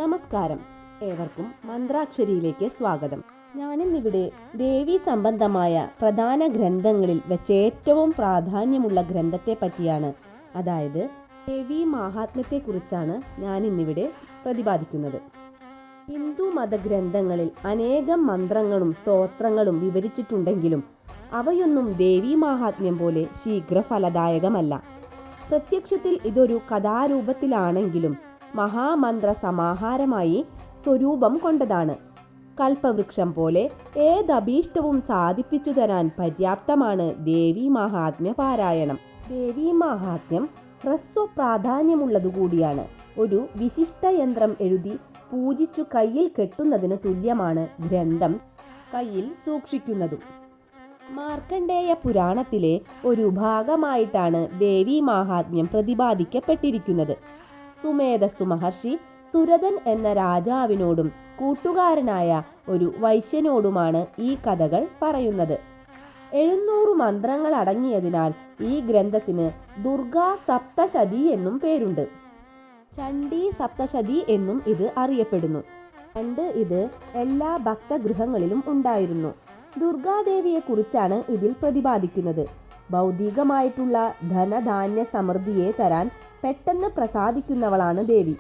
നമസ്കാരം, ഏവർക്കും മന്ത്രാക്ഷരിയിലേക്ക് സ്വാഗതം. ഞാനിന്നിവിടെ ദേവീ സംബന്ധമായ പ്രധാന ഗ്രന്ഥങ്ങളിൽ വെച്ച് ഏറ്റവും പ്രാധാന്യമുള്ള ഗ്രന്ഥത്തെ പറ്റിയാണ്, അതായത് ദേവീ മാഹാത്മ്യത്തെക്കുറിച്ചാണ് ഞാനിന്നിവിടെ പ്രതിപാദിക്കുന്നത്. ഹിന്ദു മതഗ്രന്ഥങ്ങളിൽ അനേകം മന്ത്രങ്ങളും സ്തോത്രങ്ങളും വിവരിച്ചിട്ടുണ്ടെങ്കിലും അവയൊന്നും ദേവീ മാഹാത്മ്യം പോലെ ശീഘ്രഫലദായകമല്ല. പ്രത്യക്ഷത്തിൽ ഇതൊരു കഥാരൂപത്തിലാണെങ്കിലും മഹാമന്ത്ര സമാഹാരമായി സ്വരൂപം കൊണ്ടതാണ്. കൽപ്പവൃക്ഷം പോലെ ഏതഭീഷ്ടവും സാധിപ്പിച്ചു തരാൻ പര്യാപ്തമാണ് ദേവീ മാഹാത്മ്യ പാരായണം. ദേവീ മാഹാത്മ്യം ഹ്രസ്വ പ്രാധാന്യമുള്ളതുകൂടിയാണ്. ഒരു വിശിഷ്ട യന്ത്രം എഴുതി പൂജിച്ചു കയ്യിൽ കെട്ടുന്നതിന് തുല്യമാണ് ഗ്രന്ഥം കയ്യിൽ സൂക്ഷിക്കുന്നതും. മാർക്കണ്ഡേയ പുരാണത്തിലെ ഒരു ഭാഗമായിട്ടാണ് ദേവീ മാഹാത്മ്യം പ്രതിപാദിക്കപ്പെട്ടിരിക്കുന്നത്. സുമേധസ്സു മഹർഷി സുരതൻ എന്ന രാജാവിനോടും കൂട്ടുകാരനായ ഒരു വൈശ്യനോടുമാണ് ഈ കഥകൾ പറയുന്നത്. 700 മന്ത്രങ്ങൾ അടങ്ങിയതിനാൽ ഈ ഗ്രന്ഥത്തിന് ദുർഗാ സപ്തശതി എന്നും പേരുണ്ട്. ചണ്ഡീ സപ്തശതി എന്നും ഇത് അറിയപ്പെടുന്നു. പണ്ട് ഇത് എല്ലാ ഭക്തഗൃഹങ്ങളിലും ഉണ്ടായിരുന്നു. ദുർഗാദേവിയെ കുറിച്ചാണ് ഇതിൽ പ്രതിപാദിക്കുന്നത്. ഭൗതികമായിട്ടുള്ള ധനധാന്യ സമൃദ്ധിയെ തരാൻ പെട്ടെന്ന് പ്രസാദിക്കുന്നവളാണ് ദേവി.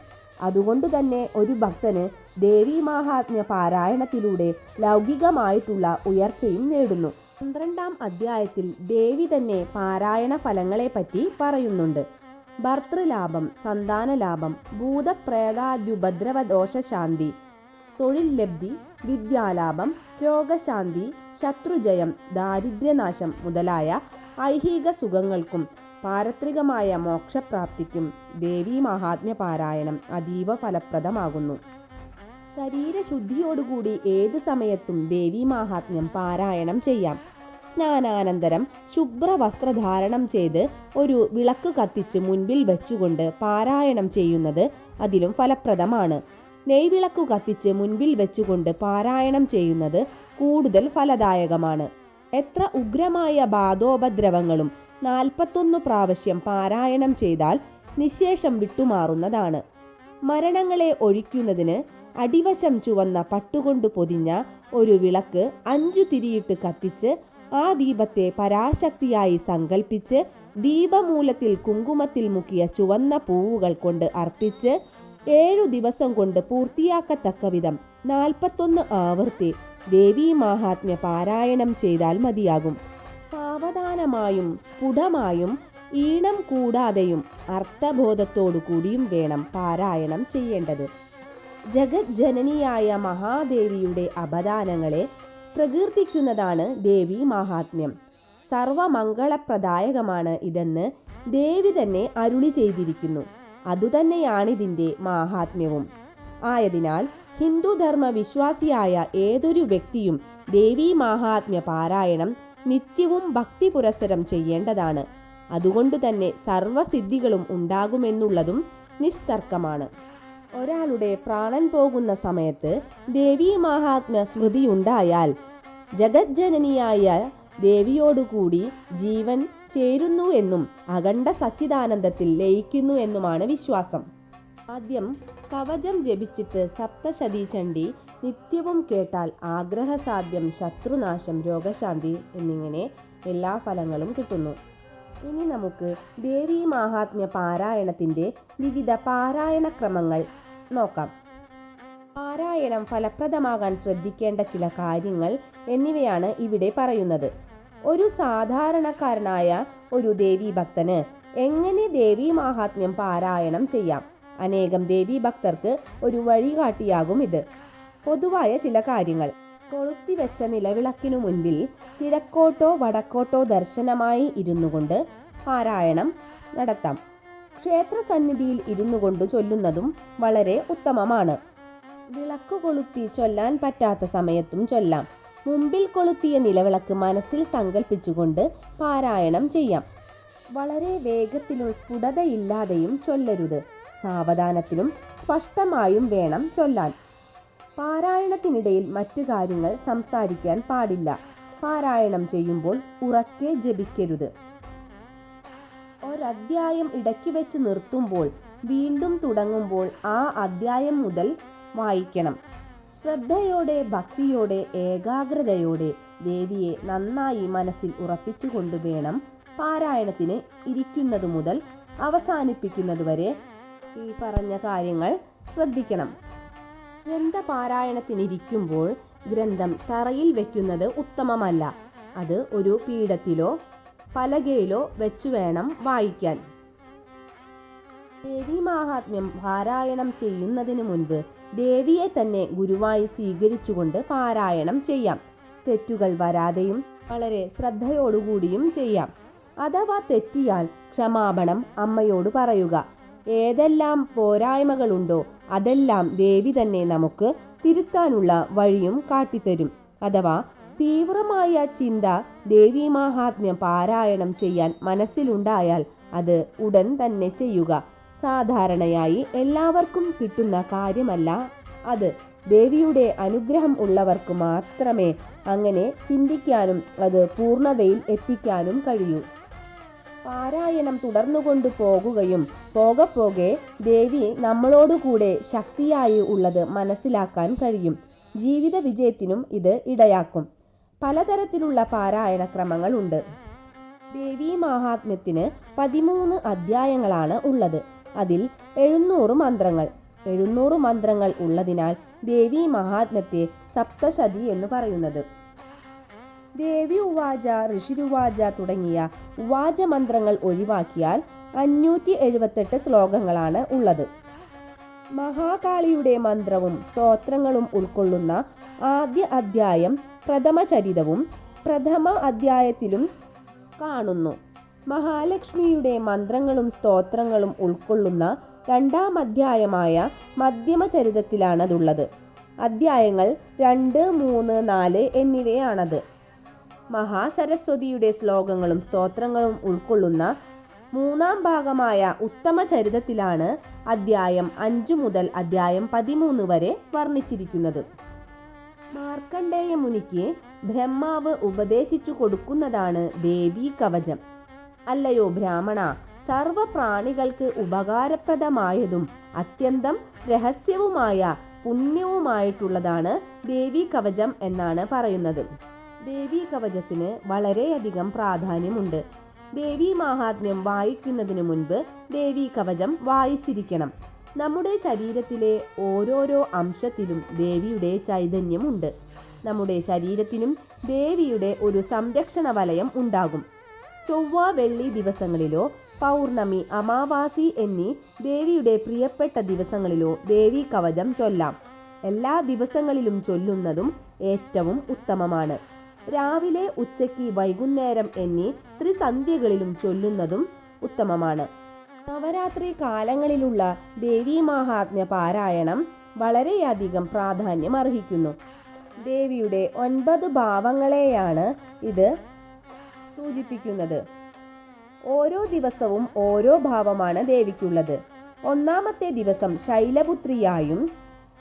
അതുകൊണ്ട് തന്നെ ഒരു ഭക്തന് ദേവീ മാഹാത്മ്യ പാരായണത്തിലൂടെ ലൗകികമായിട്ടുള്ള ഉയർച്ചയും നേടുന്നു. 12-ാം അധ്യായത്തിൽ ദേവി തന്നെ പാരായണ ഫലങ്ങളെപ്പറ്റി പറയുന്നുണ്ട്. ഭർതൃലാഭം, സന്താനലാഭം, ഭൂതപ്രേതാദ്യുപദ്രവദോഷശാന്തി, തൊഴിൽ ലബ്ധി, വിദ്യാലാഭം, രോഗശാന്തി, ശത്രുജയം, ദാരിദ്ര്യനാശം മുതലായ ഐഹിക സുഖങ്ങൾക്കും പാരത്രികമായ മോക്ഷപ്രാപ്തിക്കും ദേവീ മാഹാത്മ്യ പാരായണം അതീവ ഫലപ്രദമാകുന്നു. ശരീരശുദ്ധിയോടുകൂടി ഏത് സമയത്തും ദേവീ മാഹാത്മ്യം പാരായണം ചെയ്യാം. സ്നാനാനന്തരം ശുഭ്രവസ്ത്രധാരണം ചെയ്ത് ഒരു വിളക്ക് കത്തിച്ച് മുൻപിൽ വെച്ചുകൊണ്ട് പാരായണം ചെയ്യുന്നത് അതിലും ഫലപ്രദമാണ്. നെയ്വിളക്കു കത്തിച്ച് മുൻപിൽ വെച്ചുകൊണ്ട് പാരായണം ചെയ്യുന്നത് കൂടുതൽ ഫലദായകമാണ്. എത്ര ഉഗ്രമായ ബാധോപദ്രവങ്ങളും 41 പ്രാവശ്യം പാരായണം ചെയ്താൽ നിശേഷം വിട്ടുമാറുന്നതാണ്. മരണങ്ങളെ ഒഴിക്കുന്നതിന് അടിവശം ചുവന്ന പട്ടുകൊണ്ട് പൊതിഞ്ഞ ഒരു വിളക്ക് 5 തിരിയിട്ട് കത്തിച്ച് ആ ദീപത്തെ പരാശക്തിയായി സങ്കൽപ്പിച്ച് ദീപമൂലത്തിൽ കുങ്കുമത്തിൽ മുക്കിയ ചുവന്ന പൂവുകൾ കൊണ്ട് അർപ്പിച്ച് 7 ദിവസം കൊണ്ട് പൂർത്തിയാക്കത്തക്ക വിധം 41 ആവർത്തി ദേവീ മാഹാത്മ്യ പാരായണം ചെയ്താൽ മതിയാകും. സാവധാനമായും സ്ഫുടമായും ഈണം കൂടാതെയും അർത്ഥബോധത്തോടു കൂടിയും വേണം പാരായണം ചെയ്യേണ്ടത്. ജഗത് ജനനിയായ മഹാദേവിയുടെ അപദാനങ്ങളെ പ്രകീർത്തിക്കുന്നതാണ് ദേവീ മാഹാത്മ്യം. സർവമംഗളപ്രദായകമാണ് ഇതെന്ന് ദേവി തന്നെ അരുളി ചെയ്തിരിക്കുന്നു. അതുതന്നെയാണിതിൻ്റെ മാഹാത്മ്യവും. ആയതിനാൽ ഹിന്ദുധർമ്മ വിശ്വാസിയായ ഏതൊരു വ്യക്തിയും ദേവീ മാഹാത്മ്യ പാരായണം നിത്യവും ഭക്തി പുരസ്സരം ചെയ്യേണ്ടതാണ്. അതുകൊണ്ട് തന്നെ സർവസിദ്ധികളും ഉണ്ടാകുമെന്നുള്ളതും നിസ്തർക്കമാണ്. ഒരാളുടെ പ്രാണൻ പോകുന്ന സമയത്ത് ദേവീ മാഹാത്മ്യ സ്മൃതിയുണ്ടായാൽ ജഗജ്ജനനിയായ ദേവിയോടുകൂടി ജീവൻ ചേരുന്നു എന്നും അഖണ്ഡ സച്ചിദാനന്ദത്തിൽ ലയിക്കുന്നു എന്നുമാണ് വിശ്വാസം. ആദ്യം കവചം ജപിച്ചിട്ട് സപ്തശതി ചണ്ഡി നിത്യവും കേട്ടാൽ ആഗ്രഹസാധ്യം, ശത്രുനാശം, രോഗശാന്തി എന്നിങ്ങനെ എല്ലാ ഫലങ്ങളും കിട്ടുന്നു. ഇനി നമുക്ക് ദേവീ മാഹാത്മ്യ പാരായണത്തിൻ്റെ വിവിധ പാരായണ ക്രമങ്ങൾ നോക്കാം. പാരായണം ഫലപ്രദമാകാൻ ശ്രദ്ധിക്കേണ്ട ചില കാര്യങ്ങൾ എന്നിവയാണ് ഇവിടെ പറയുന്നത്. ഒരു സാധാരണക്കാരനായ ഒരു ദേവീ ഭക്തന് എങ്ങനെ ദേവീ മാഹാത്മ്യം പാരായണം ചെയ്യാം? അനേകം ദേവീ ഭക്തർക്ക് ഒരു വഴികാട്ടിയാകും ഇത്. പൊതുവായ ചില കാര്യങ്ങൾ: കൊളുത്തിവെച്ച നിലവിളക്കിനു മുൻപിൽ കിഴക്കോട്ടോ വടക്കോട്ടോ ദർശനമായി ഇരുന്നുകൊണ്ട് പാരായണം നടത്താം. ക്ഷേത്രസന്നിധിയിൽ ഇരുന്നുകൊണ്ട് ചൊല്ലുന്നതും വളരെ ഉത്തമമാണ്. വിളക്കു കൊളുത്തി ചൊല്ലാൻ പറ്റാത്ത സമയത്തും ചൊല്ലാം. മുമ്പിൽ കൊളുത്തിയ നിലവിളക്ക് മനസ്സിൽ സങ്കല്പിച്ചുകൊണ്ട് പാരായണം ചെയ്യാം. വളരെ വേഗത്തിലും സ്ഫുടതയില്ലാതെയും ചൊല്ലരുത്. സാവധാനത്തിലും സ്പഷ്ടമായും വേണം ചൊല്ലാൻ. പാരായണത്തിനിടയിൽ മറ്റു കാര്യങ്ങൾ സംസാരിക്കാൻ പാടില്ല. പാരായണം ചെയ്യുമ്പോൾ ഉറക്കെ ജപിക്കരുത്. ഒരധ്യായം ഇടയ്ക്ക് വെച്ച് നിർത്തുമ്പോൾ വീണ്ടും തുടങ്ങുമ്പോൾ ആ അധ്യായം മുതൽ വായിക്കണം. ശ്രദ്ധയോടെ, ഭക്തിയോടെ, ഏകാഗ്രതയോടെ ദേവിയെ നന്നായി മനസ്സിൽ ഉറപ്പിച്ചുകൊണ്ട് വേണം പാരായണത്തിന് ഇരിക്കുന്നതു മുതൽ അവസാനിപ്പിക്കുന്നതുവരെ ഈ പറഞ്ഞ കാര്യങ്ങൾ ശ്രദ്ധിക്കണം. ഗ്രന്ഥപാരായണത്തിനിരിക്കുമ്പോൾ ഗ്രന്ഥം തറയിൽ വെക്കുന്നത് ഉത്തമമല്ല. അത് ഒരു പീഠത്തിലോ പലകയിലോ വെച്ചു വേണം വായിക്കാൻ. ദേവീ മാഹാത്മ്യം പാരായണം ചെയ്യുന്നതിന് മുൻപ് ദേവിയെ തന്നെ ഗുരുവായി സ്വീകരിച്ചുകൊണ്ട് പാരായണം ചെയ്യാം. തെറ്റുകൾ വരാതെയും വളരെ ശ്രദ്ധയോടുകൂടിയും ചെയ്യാം. അഥവാ തെറ്റിയാൽ ക്ഷമാപണം അമ്മയോട് പറയുക. ഏതെല്ലാം പോരായ്മകളുണ്ടോ അതെല്ലാം ദേവി തന്നെ നമുക്ക് തിരുത്താനുള്ള വഴിയും കാട്ടിത്തരും. അഥവാ തീവ്രമായ ചിന്ത ദേവീ മാഹാത്മ്യം പാരായണം ചെയ്യാൻ മനസ്സിലുണ്ടായാൽ അത് ഉടൻ തന്നെ ചെയ്യുക. സാധാരണയായി എല്ലാവർക്കും കിട്ടുന്ന കാര്യമല്ല അത്. ദേവിയുടെ അനുഗ്രഹം ഉള്ളവർക്ക് മാത്രമേ അങ്ങനെ ചിന്തിക്കാനും അത് പൂർണ്ണതയിൽ എത്തിക്കാനും കഴിയൂ. പാരായണം തുടർന്നുകൊണ്ടു പോകുകയും പോകെ ദേവി നമ്മളോടുകൂടെ ശക്തിയായി ഉള്ളത് മനസ്സിലാക്കാൻ കഴിയും. ജീവിത വിജയത്തിനും ഇത് ഇടയാക്കും. പലതരത്തിലുള്ള പാരായണ ക്രമങ്ങളുണ്ട്. ദേവീ മാഹാത്മ്യത്തിന് 13 അധ്യായങ്ങളാണ് ഉള്ളത്. അതിൽ 700 മന്ത്രങ്ങൾ. 700 മന്ത്രങ്ങൾ ഉള്ളതിനാൽ ദേവീ മഹാത്മ്യത്തെ സപ്തശതി എന്ന് പറയുന്നത്. ദേവി ഉവാച, ഋഷിരുവാച തുടങ്ങിയ ഉവാച മന്ത്രങ്ങൾ ഒഴിവാക്കിയാൽ 578 ശ്ലോകങ്ങളാണ് ഉള്ളത്. മഹാകാളിയുടെ മന്ത്രവും സ്തോത്രങ്ങളും ഉൾക്കൊള്ളുന്ന ആദ്യ അധ്യായം പ്രഥമചരിതവും പ്രഥമ അധ്യായത്തിലും കാണുന്നു. മഹാലക്ഷ്മിയുടെ മന്ത്രങ്ങളും സ്തോത്രങ്ങളും ഉൾക്കൊള്ളുന്ന 2-ാം അധ്യായമായ മധ്യമചരിതത്തിലാണതുള്ളത്. അധ്യായങ്ങൾ 2, 3, 4 എന്നിവയാണത്. മഹാസരസ്വതിയുടെ ശ്ലോകങ്ങളും സ്തോത്രങ്ങളും ഉൾക്കൊള്ളുന്ന 3-ാം ഭാഗമായ ഉത്തമചരിതത്തിലാണ് അധ്യായം 5 മുതൽ അധ്യായം 13 വരെ വർണ്ണിച്ചിരിക്കുന്നത്. മാർക്കണ്ഡേയ മുനിക്ക് ബ്രഹ്മാവ് ഉപദേശിച്ചു കൊടുക്കുന്നതാണ് ദേവീ കവചം. അല്ലയോ ബ്രാഹ്മണ, സർവ പ്രാണികൾക്ക് ഉപകാരപ്രദമായതും അത്യന്തം രഹസ്യവുമായ പുണ്യവുമായിട്ടുള്ളതാണ് ദേവീ കവചം എന്നാണ് പറയുന്നത്. ദേവീ കവചത്തിന് വളരെയധികം പ്രാധാന്യമുണ്ട്. ദേവീ മാഹാത്മ്യം വായിക്കുന്നതിന് മുൻപ് ദേവീ കവചം വായിച്ചിരിക്കണം. നമ്മുടെ ശരീരത്തിലെ ഓരോരോ അംശത്തിലും ദേവിയുടെ ചൈതന്യമുണ്ട്. നമ്മുടെ ശരീരത്തിനും ദേവിയുടെ ഒരു സംരക്ഷണ വലയം ഉണ്ടാകും. ചൊവ്വ, വെള്ളി ദിവസങ്ങളിലോ പൗർണമി, അമാവാസി എന്നീ ദേവിയുടെ പ്രിയപ്പെട്ട ദിവസങ്ങളിലോ ദേവീ കവചം ചൊല്ലാം. എല്ലാ ദിവസങ്ങളിലും ചൊല്ലുന്നതും ഏറ്റവും ഉത്തമമാണ്. രാവിലെ, ഉച്ചയ്ക്ക്, വൈകുന്നേരം എന്നീ ത്രിസന്ധ്യകളിലും ചൊല്ലുന്നതും ഉത്തമമാണ്. നവരാത്രി കാലങ്ങളിലുള്ള ദേവീ മാഹാത്മ്യ പാരായണം വളരെയധികം പ്രാധാന്യം അർഹിക്കുന്നു. ദേവിയുടെ 9 ഭാവങ്ങളെയാണ് ഇത് സൂചിപ്പിക്കുന്നത്. ഓരോ ദിവസവും ഓരോ ഭാവമാണ് ദേവിക്കുള്ളത്. 1-ാമത്തെ ദിവസം ശൈലപുത്രിയായും,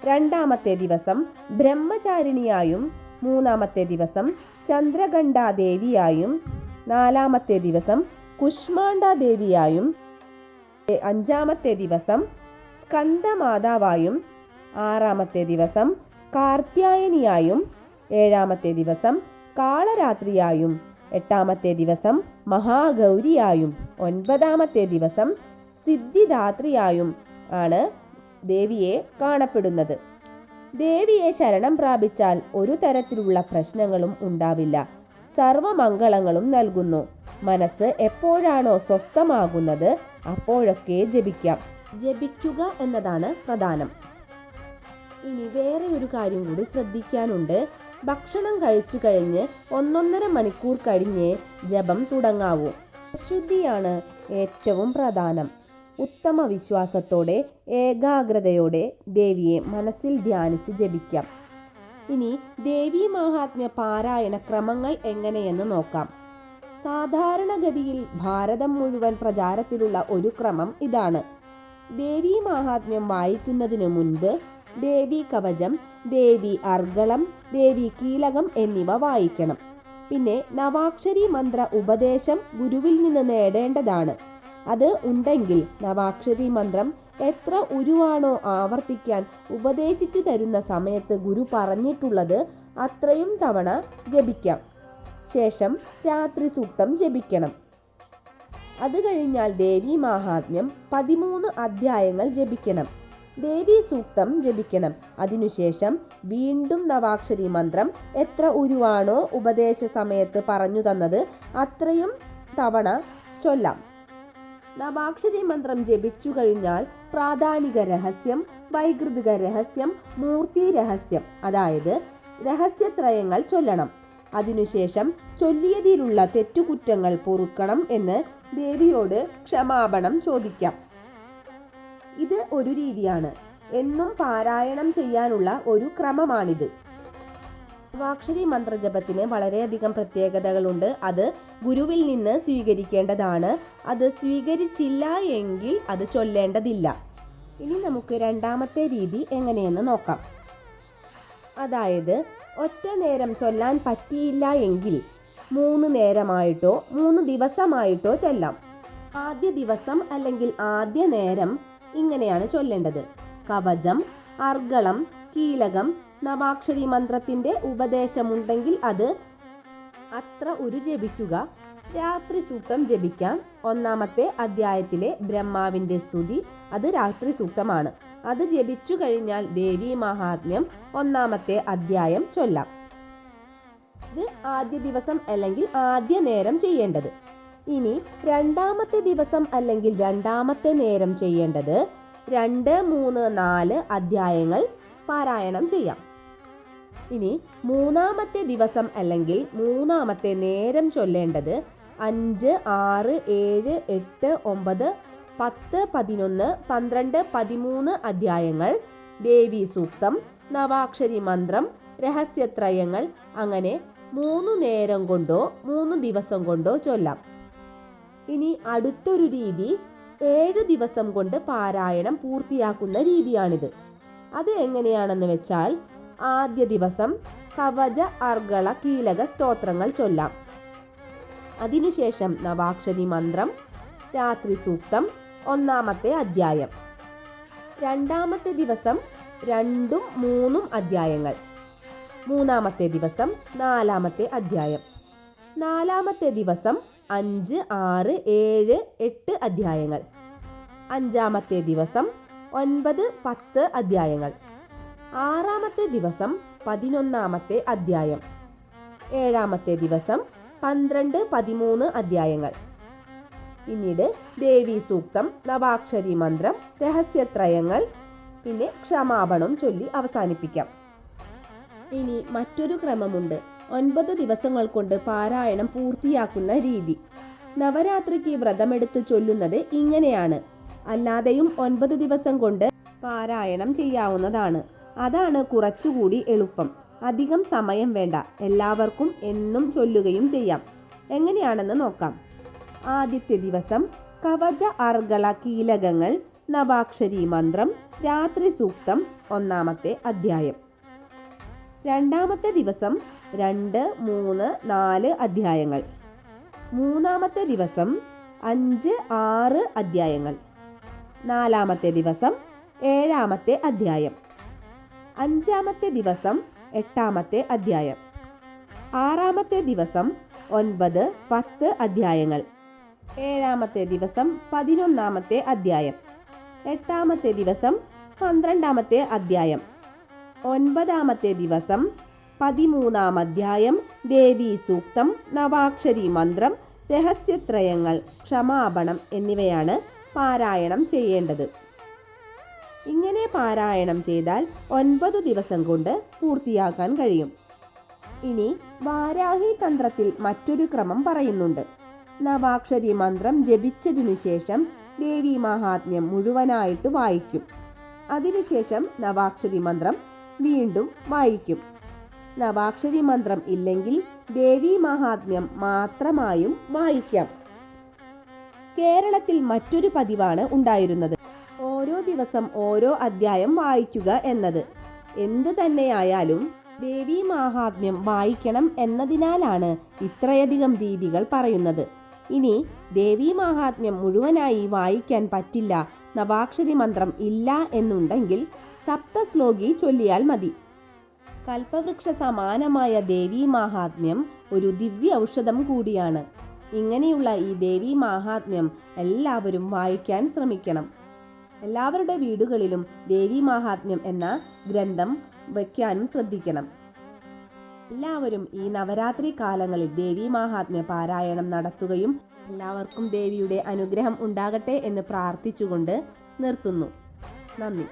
2-ാമത്തെ ദിവസം ബ്രഹ്മചാരിണിയായും, 3-ാമത്തെ ദിവസം ചന്ദ്രഘണ്ഠാദേവിയായും, 4-ാമത്തെ ദിവസം കുഷ്മാണ്ഡാദേവിയായും, 5-ാമത്തെ ദിവസം സ്കന്ദമാതാവായും, 6-ാമത്തെ ദിവസം കാർത്യായനിയായും, 7-ാമത്തെ ദിവസം കാളരാത്രിയായും, 8-ാമത്തെ ദിവസം മഹാഗൗരിയായും, 9-ാമത്തെ ദിവസം സിദ്ധിദാത്രിയായും ആണ് ദേവിയെ കാണപ്പെടുന്നത്. ദേവിയെ ശരണം പ്രാപിച്ചാൽ ഒരു തരത്തിലുള്ള പ്രശ്നങ്ങളും ഉണ്ടാവില്ല. സർവമംഗളങ്ങളും നൽകുന്നു. മനസ്സ് എപ്പോഴാണോ സ്വസ്ഥമാകുന്നത് അപ്പോഴൊക്കെ ജപിക്കാം. ജപിക്കുക എന്നതാണ് പ്രധാനം. ഇനി വേറെ ഒരു കാര്യം കൂടി ശ്രദ്ധിക്കാനുണ്ട്. ഭക്ഷണം കഴിച്ചു കഴിഞ്ഞ് 1.5 മണിക്കൂർ കഴിഞ്ഞ് ജപം തുടങ്ങാവൂ. ശുദ്ധിയാണ് ഏറ്റവും പ്രധാനം. ഉത്തമ വിശ്വാസത്തോടെ, ഏകാഗ്രതയോടെ ദേവിയെ മനസ്സിൽ ധ്യാനിച്ച് ജപിക്കാം. ഇനി ദേവീ മാഹാത്മ്യ പാരായണ ക്രമങ്ങൾ എങ്ങനെയെന്ന് നോക്കാം. സാധാരണഗതിയിൽ ഭാരതം മുഴുവൻ പ്രചാരത്തിലുള്ള ഒരു ക്രമം ഇതാണ്. ദേവീ മാഹാത്മ്യം വായിക്കുന്നതിന് മുൻപ് ദേവീ കവചം, ദേവി അർഗളം, ദേവി കീലകം എന്നിവ വായിക്കണം. പിന്നെ നവാക്ഷരി മന്ത്ര ഉപദേശം ഗുരുവിൽ നിന്ന് നേടേണ്ടതാണ്. അത് ഉണ്ടെങ്കിൽ നവാക്ഷരി മന്ത്രം എത്ര ഉരുവാണോ ആവർത്തിക്കാൻ ഉപദേശിച്ചു തരുന്ന സമയത്ത് ഗുരു പറഞ്ഞിട്ടുള്ളത് അത്രയും തവണ ജപിക്കാം. ശേഷം രാത്രി സൂക്തം ജപിക്കണം. അത് കഴിഞ്ഞാൽ ദേവി മഹാത്മ്യം 13 അധ്യായങ്ങൾ ജപിക്കണം. ദേവി സൂക്തം ജപിക്കണം. അതിനുശേഷം വീണ്ടും നവാക്ഷരി മന്ത്രം എത്ര ഉരുവാണോ ഉപദേശ സമയത്ത് പറഞ്ഞു തന്നത് അത്രയും തവണ ചൊല്ലാം. നവാക്ഷരി മന്ത്രം ജപിച്ചു കഴിഞ്ഞാൽ പ്രാധാനിക രഹസ്യം, വൈകൃതിക രഹസ്യം, മൂർത്തി രഹസ്യം, അതായത് രഹസ്യത്രയങ്ങൾ ചൊല്ലണം. അതിനുശേഷം ചൊല്ലിയതിലുള്ള തെറ്റുകുറ്റങ്ങൾ പൊറുക്കണം എന്ന് ദേവിയോട് ക്ഷമാപണം ചോദിക്കാം. ഇത് ഒരു രീതിയാണ്. എന്നും പാരായണം ചെയ്യാനുള്ള ഒരു ക്രമമാണിത്. നവാക്ഷരി മന്ത്രജപത്തിന് വളരെയധികം പ്രത്യേകതകളുണ്ട്. അത് ഗുരുവിൽ നിന്ന് സ്വീകരിക്കേണ്ടതാണ്. അത് സ്വീകരിച്ചില്ല എങ്കിൽ അത് ചൊല്ലേണ്ടതില്ല. ഇനി നമുക്ക് രണ്ടാമത്തെ രീതി എങ്ങനെയെന്ന് നോക്കാം. അതായത് ഒറ്റ നേരം ചൊല്ലാൻ പറ്റിയില്ല എങ്കിൽ 3 നേരമായിട്ടോ 3 ദിവസമായിട്ടോ ചൊല്ലാം. ആദ്യ ദിവസം അല്ലെങ്കിൽ ആദ്യ നേരം ഇങ്ങനെയാണ് ചൊല്ലേണ്ടത്. കവചം, അർഗളം, കീലകം, നവാക്ഷരി മന്ത്രത്തിന്റെ ഉപദേശമുണ്ടെങ്കിൽ അത് അത്ര ഒരു ജപിക്കുക. രാത്രി സൂക്തം ജപിക്കാം. 1-ാമത്തെ അധ്യായത്തിലെ ബ്രഹ്മാവിന്റെ സ്തുതി, അത് രാത്രി സൂക്തമാണ്. അത് ജപിച്ചു കഴിഞ്ഞാൽ ദേവി മഹാത്മ്യം 1-ാമത്തെ അധ്യായം ചൊല്ലാം. ഇത് ആദ്യ ദിവസം അല്ലെങ്കിൽ ആദ്യ നേരം ചെയ്യേണ്ടത്. ഇനി 2-ാമത്തെ ദിവസം അല്ലെങ്കിൽ 2-ാമത്തെ നേരം ചെയ്യേണ്ടത് 2, 3, 4 അധ്യായങ്ങൾ പാരായണം ചെയ്യാം. ഇനി 3-ാമത്തെ ദിവസം അല്ലെങ്കിൽ 3-ാമത്തെ നേരം ചൊല്ലേണ്ടത് 5, 6, 7, 8, 9, 10, 11, 12, 13 അധ്യായങ്ങൾ ദേവി സൂക്തം, നവാക്ഷരി മന്ത്രം, രഹസ്യത്രയങ്ങൾ, അങ്ങനെ 3 നേരം കൊണ്ടോ 3 ദിവസം കൊണ്ടോ ചൊല്ലാം. ഇനി അടുത്തൊരു രീതി 7 ദിവസം കൊണ്ട് പാരായണം പൂർത്തിയാക്കുന്ന രീതിയാണിത്. അത് എങ്ങനെയാണെന്ന് വെച്ചാൽ ആദ്യ ദിവസം കവച, അർഗള, കീലക സ്തോത്രങ്ങൾ ചൊല്ലാം. അതിനുശേഷം നവാക്ഷരി മന്ത്രം, രാത്രി സൂക്തം, 1-ാമത്തെ അധ്യായം. 2-ാമത്തെ ദിവസം 2ഉം 3ഉം അധ്യായങ്ങൾ. 3-ാമത്തെ ദിവസം 4-ാമത്തെ അധ്യായം. 4-ാമത്തെ ദിവസം 5, 6, 7, 8 അധ്യായങ്ങൾ. 5-ാമത്തെ ദിവസം 9, 10 അധ്യായങ്ങൾ. 6-ാമത്തെ ദിവസം 11-ാമത്തെ അധ്യായം. 7-ാമത്തെ ദിവസം 12, 13 അധ്യായങ്ങൾ. പിന്നീട് ദേവി സൂക്തം, നവാക്ഷരി മന്ത്രം, രഹസ്യത്രയങ്ങൾ, പിന്നെ ക്ഷമാപണം ചൊല്ലി അവസാനിപ്പിക്കാം. ഇനി മറ്റൊരു ക്രമമുണ്ട്. 9 ദിവസങ്ങൾ കൊണ്ട് പാരായണം പൂർത്തിയാക്കുന്ന രീതി. നവരാത്രിക്ക് വ്രതമെടുത്ത് ചൊല്ലുന്നത് ഇങ്ങനെയാണ്. അല്ലാതെയും 9 ദിവസം കൊണ്ട് പാരായണം ചെയ്യാവുന്നതാണ്. അതാണ് കുറച്ചുകൂടി എളുപ്പം. അധികം സമയം വേണ്ട. എല്ലാവർക്കും എന്നും ചൊല്ലുകയും ചെയ്യാം. എങ്ങനെയാണെന്ന് നോക്കാം. ആദ്യത്തെ ദിവസം കവച, അർഗള, കീലകങ്ങൾ, നവാക്ഷരി മന്ത്രം, രാത്രി സൂക്തം, 1-ാമത്തെ അധ്യായം. 2-ാമത്തെ ദിവസം 2, 3, 4 അധ്യായങ്ങൾ. 3-ാമത്തെ ദിവസം 5, 6 അധ്യായങ്ങൾ. 4-ാമത്തെ ദിവസം 7-ാമത്തെ അധ്യായം. 5-ാമത്തെ ദിവസം 8-ാമത്തെ അധ്യായം. 6-ാമത്തെ ദിവസം 9, 10 അധ്യായങ്ങൾ. 7-ാമത്തെ ദിവസം 11-ാമത്തെ അധ്യായം. 8-ാമത്തെ ദിവസം 12-ാമത്തെ അധ്യായം. 9-ാമത്തെ ദിവസം 13-ാം അധ്യായം ദേവി സൂക്തം, നവാക്ഷരി മന്ത്രം, രഹസ്യത്രയങ്ങൾ, ക്ഷമാപണം എന്നിവയാണ് പാരായണം ചെയ്യേണ്ടത്. ഇങ്ങനെ പാരായണം ചെയ്താൽ 9 ദിവസം കൊണ്ട് പൂർത്തിയാക്കാൻ കഴിയും. ഇനി വാരാഹി തന്ത്രത്തിൽ മറ്റൊരു ക്രമം പറയുന്നുണ്ട്. നവാക്ഷരി മന്ത്രം ജപിച്ചതിനു ശേഷം ദേവി മഹാത്മ്യം മുഴുവനായിട്ട് വായിക്കും. അതിനുശേഷം നവാക്ഷരി മന്ത്രം വീണ്ടും വായിക്കും. നവാക്ഷരി മന്ത്രം ഇല്ലെങ്കിൽ ദേവി മഹാത്മ്യം മാത്രമായും വായിക്കാം. കേരളത്തിൽ മറ്റൊരു പതിവാണ് ഉണ്ടായിരുന്നത്. ഓരോ ദിവസം ഓരോ അധ്യായം വായിക്കുക എന്നത്. എന്ത് തന്നെയായാലും ദേവി മഹാത്മ്യം വായിക്കണം എന്നതിനാലാണ് ഇത്രയധികം രീതികൾ പറയുന്നത്. ഇനി ദേവീ മാഹാത്മ്യം മുഴുവനായി വായിക്കാൻ പറ്റില്ല, നവാക്ഷരി മന്ത്രം ഇല്ല എന്നുണ്ടെങ്കിൽ സപ്തശ്ലോകി ചൊല്ലിയാൽ മതി. കൽപ്പവൃക്ഷ സമാനമായ ദേവീ മാഹാത്മ്യം ഒരു ദിവ്യ ഔഷധം കൂടിയാണ്. ഇങ്ങനെയുള്ള ഈ ദേവീ മാഹാത്മ്യം എല്ലാവരും വായിക്കാൻ ശ്രമിക്കണം. എല്ലാവരുടെ വീടുകളിലും ദേവീ മാഹാത്മ്യം എന്ന ഗ്രന്ഥം വയ്ക്കാനും ശ്രദ്ധിക്കണം. എല്ലാവരും ഈ നവരാത്രി കാലങ്ങളിൽ ദേവീ മാഹാത്മ്യ പാരായണം നടത്തുകയും എല്ലാവർക്കും ദേവിയുടെ അനുഗ്രഹം ഉണ്ടാകട്ടെ എന്ന് പ്രാർത്ഥിച്ചുകൊണ്ട് നിർത്തുന്നു. നന്ദി.